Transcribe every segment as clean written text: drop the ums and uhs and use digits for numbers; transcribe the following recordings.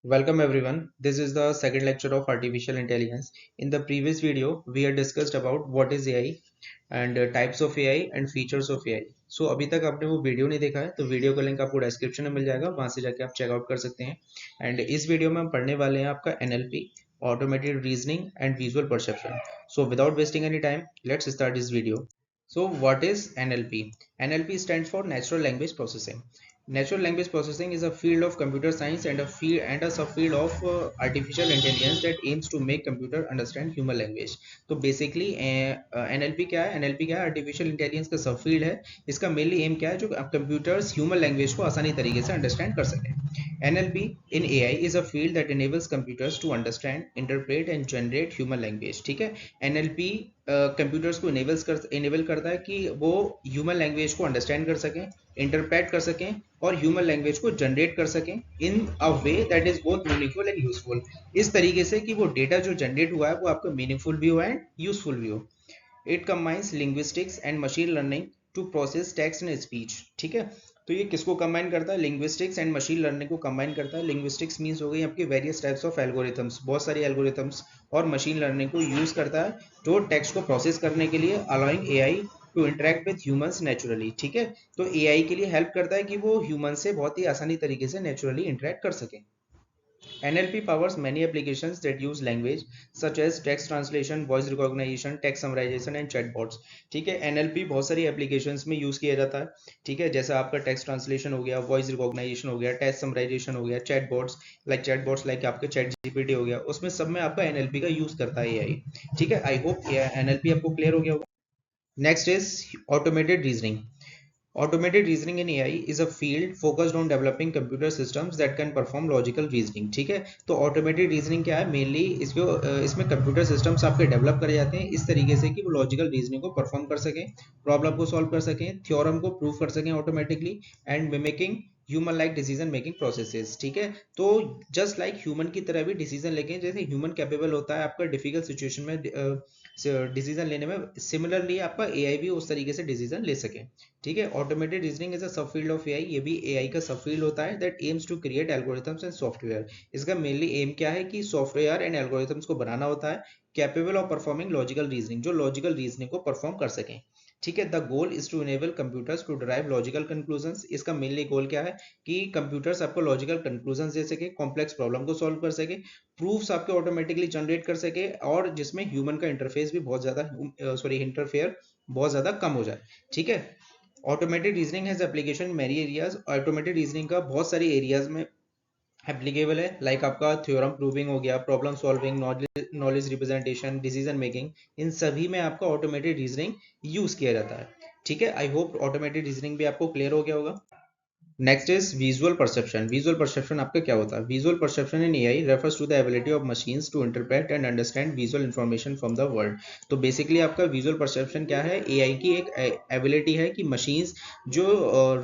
Welcome everyone. This is the second lecture of artificial intelligence. In the previous video, we had discussed about what is AI and types of AI and features of AI. So अभी तक आपने वो video नहीं देखा है तो video का link आपको डिस्क्रिप्शन में मिल जाएगा, वहां से जाके आप चेकआउट कर सकते हैं। एंड इस वीडियो में हम पढ़ने वाले हैं आपका NLP, automated reasoning and visual perception. So without wasting any time, let's start this video. So what is NLP? NLP stands for Natural Language Processing. Natural language processing is a field of computer science and a subfield of artificial intelligence that aims to make computer understand human language. तो basically NLP क्या है? NLP क्या है? Artificial intelligence का सब field है। इसका mainly aim क्या है? जो कंप्यूटर्स ह्यूमन लैंग्वेज को आसानी तरीके से अंडरस्टैंड कर सकें। NLP in AI is a field that enables computers to understand, interpret and generate human language। ठीक है, NLP कंप्यूटर्स को इनेबल करता है कि वो ह्यूमन लैंग्वेज को अंडरस्टैंड कर सकें, इंटरप्रेट कर सकें और ह्यूमन लैंग्वेज को जनरेट कर सकें in a way that is both meaningful and useful. इस तरीके से कि वो डेटा जो जनरेट हुआ है वो आपका मीनिंगफुल भी हो एंड यूजफुल भी हो। It combines linguistics and machine learning to process text and speech. ठीक है, तो ये किसको कंबाइन करता है? लिंग्विस्टिक्स एंड मशीन लर्निंग को कंबाइन करता है। लिंग्विस्टिक्स मींस हो गई आपकी वेरियस टाइप्स ऑफ एल्गोरिथम्स, बहुत सारी एल्गोरिथम्स, और मशीन लर्निंग को यूज करता है जो टेक्स्ट को प्रोसेस करने के लिए, allowing AI to interact with humans naturally. ठीक है, तो एआई के लिए हेल्प करता है कि वो ह्यूमन से बहुत ही आसानी तरीके से नेचुरली इंटरेक्ट कर सके। NLP powers many applications that use language such as text translation, voice recognition, text summarization and chatbots। ठीक है, NLP बहुत सारी applications में यूज किया जाता है। ठीक है, जैसा आपका टेक्स्ट ट्रांसलेशन हो गया, वॉइस रिकॉग्नाइजेशन हो गया, टेक्स्ट समराइजेशन हो गया, चैटबॉट्स लाइक आपके चैट जीपीटी हो गया, उसमें सब में आपका NLP का यूज करता है AI। ठीक है, आई होप NLP आपको क्लियर हो गया होगा। Next is automated reasoning. Automated reasoning in AI is a field focused on developing computer systems that can perform logical reasoning। ठीक है, तो ऑटोमेटेड रीजनिंग क्या है? मेनली इसमें कंप्यूटर सिस्टम्स आपके डेवलप करे जाते हैं इस तरीके से कि वो लॉजिकल रीजनिंग को परफॉर्म कर सकें, प्रॉब्लम को सॉल्व कर सकें, थ्योरम को प्रूव कर सकें automatically and mimicking human like decision making processes. ठीक है, तो जस्ट लाइक ह्यूमन की तरह भी डिसीजन लेके जैसे ह्यूमन कैपेबल होता है आपका डिफिकल्ट सिचुएशन में डिसीजन लेने में, सिमिलरली आपका एआई भी उस तरीके से डिसीजन ले सके। ठीक है, ऑटोमेटेड रीजनिंग इज अ सब फील्ड ऑफ एआई। ये भी एआई का सब फील्ड होता है that aims to create algorithms and software. इसका मेनली एम क्या है कि सॉफ्टवेयर एंड एल्गोरिथम्स को बनाना होता है capable of performing logical reasoning, जो लॉजिकल रीजनिंग को परफॉर्म कर सकें। ठीक है, the goal is to enable computers to derive logical conclusions. इसका मेनली गोल क्या है कि कंप्यूटर्स आपको लॉजिकल कंक्लूजन्स दे सके, कॉम्प्लेक्स प्रॉब्लम को सॉल्व कर सके, प्रूफ्स आपके ऑटोमेटिकली जनरेट कर सके, और जिसमें ह्यूमन का इंटरफेस भी बहुत ज्यादा इंटरफेयर बहुत ज्यादा कम हो जाए। ठीक है, automated reasoning has application many areas. Automated reasoning का बहुत सारी एरियाज में एप्लीकेबल है, लाइक आपका थ्योरम प्रूविंग हो गया, problem solving, knowledge representation, decision making, इन सभी में आपका ऑटोमेटेड रीजनिंग यूज किया जाता है। ठीक है, आई होप ऑटोमेटेड रीजनिंग भी आपको क्लियर हो गया होगा। Next is visual perception. Visual perception आपका क्या होता है? Visual perception in AI refers to the ability of machines to interpret and understand visual information from the world. तो बेसिकली आपका विजुअल परसेप्शन क्या है? एआई की एक एबिलिटी है कि मशीन्स जो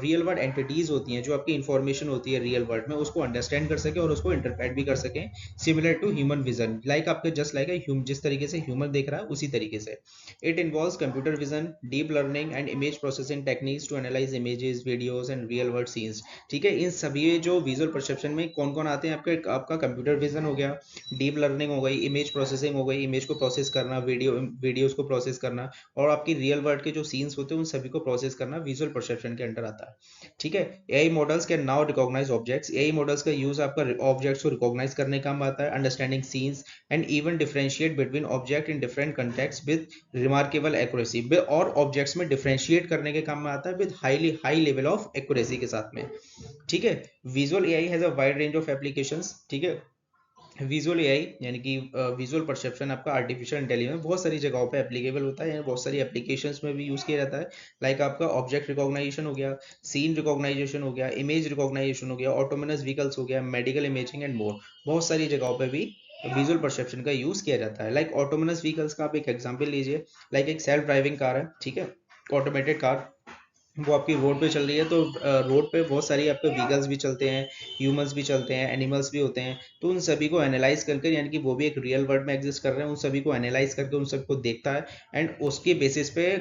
रियल वर्ल्ड एंटिटीज होती हैं, जो आपकी इंफॉर्मेशन होती है रियल वर्ल्ड में, उसको अंडरस्टैंड कर सके और उसको इंटरप्रेट भी कर सके, similar to human vision, like आपके जस्ट लाइक जिस तरीके से ह्यूमन देख रहा है उसी तरीके से। It involves computer vision, deep learning and image processing techniques to analyse images, videos and real world scenes. ठीक है, इन सभी जो विजुअल परसेप्शन में कौन कौन आते हैं? आपका कंप्यूटर विजन हो गया, डीप लर्निंग हो गई, इमेज प्रोसेसिंग हो गई, इमेज को प्रोसेस करना, वीडियोस को प्रोसेस करना, और आपकी रियल वर्ल्ड के जो सीन्स होते हैं उन सभी को प्रोसेस करना विजुअल परसेप्शन के अंडर आता है। ठीक है, AI models can now recognise objects. AI models का यूज आपका ऑब्जेक्ट्स को रिकॉग्नाइज करने का काम आता है, understanding scenes and even differentiate between object in different context with remarkable accuracy. और ऑब्जेक्ट्स में डिफरेंशिएट करने के काम में आता है with high level of accuracy के साथ में। ठीक है, visual AI has a wide range of applications. ठीक है, विजुअल एआई यानी कि विजुअल परसेप्शन आपका आर्टिफिशियल इंटेलिजेंस बहुत सारी जगहों पे एप्लीकेबल होता है, यानी बहुत सारी एप्लीकेशंस में भी यूज किया जाता है, लाइक आपका ऑब्जेक्ट रिकॉग्नाइजेशन हो गया, सीन रिकॉग्नाइजेशन हो गया, इमेज रिकॉग्नाइजेशन हो गया, ऑटोनोमस व्हीकल्स हो गया, मेडिकल इमेजिंग एंड मोर। बहुत सारी जगहों पे भी विजुअल परसेप्शन का यूज किया जाता है। लाइक ऑटोनोमस व्हीकल्स का आप एक एग्जांपल लीजिए, लाइक एक सेल्फ ड्राइविंग कार है। ठीक है, ऑटोमेटेड कार, वो आपकी रोड पे चल रही है, तो रोड पे बहुत सारी आपके व्हीकल्स भी चलते हैं, ह्यूमंस भी चलते हैं, एनिमल्स भी होते हैं, तो उन सभी को एनालाइज करके, यानी कि वो भी एक रियल वर्ल्ड में एग्जिस्ट कर रहे हैं, उन सभी को एनालाइज करके उन सबको देखता है एंड उसके बेसिस पे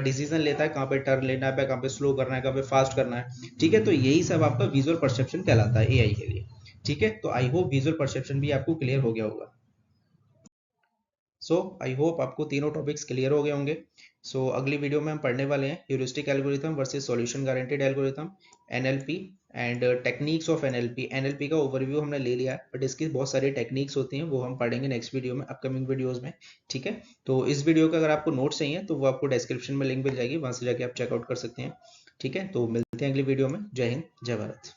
डिसीजन लेता है कहाँ पे टर्न लेना है, कहाँ पे स्लो करना है, कहाँ पे फास्ट करना है। ठीक है, तो यही सब आपका विजुअल परसेप्शन कहलाता है एआई के लिए। ठीक है, तो आई होप विजुअल परसेप्शन भी आपको क्लियर हो गया होगा। सो आई होप आपको तीनों टॉपिक्स क्लियर हो गए होंगे। सो अगली वीडियो में हम पढ़ने वाले हैं heuristic algorithm versus solution guaranteed algorithm, NLP and techniques of NLP. NLP का ओवरव्यू हमने ले लिया है, बट इसकी बहुत सारी टेक्निक्स होती हैं, वो हम पढ़ेंगे नेक्स्ट वीडियो में, अपकमिंग वीडियोज में। ठीक है, तो इस वीडियो का अगर आपको नोट्स चाहिए तो वो आपको डिस्क्रिप्शन में लिंक मिल जाएगी, वहां से जाके आप चेकआउट कर सकते हैं। ठीक है, तो मिलते हैं अगली वीडियो में। जय हिंद, जय भारत।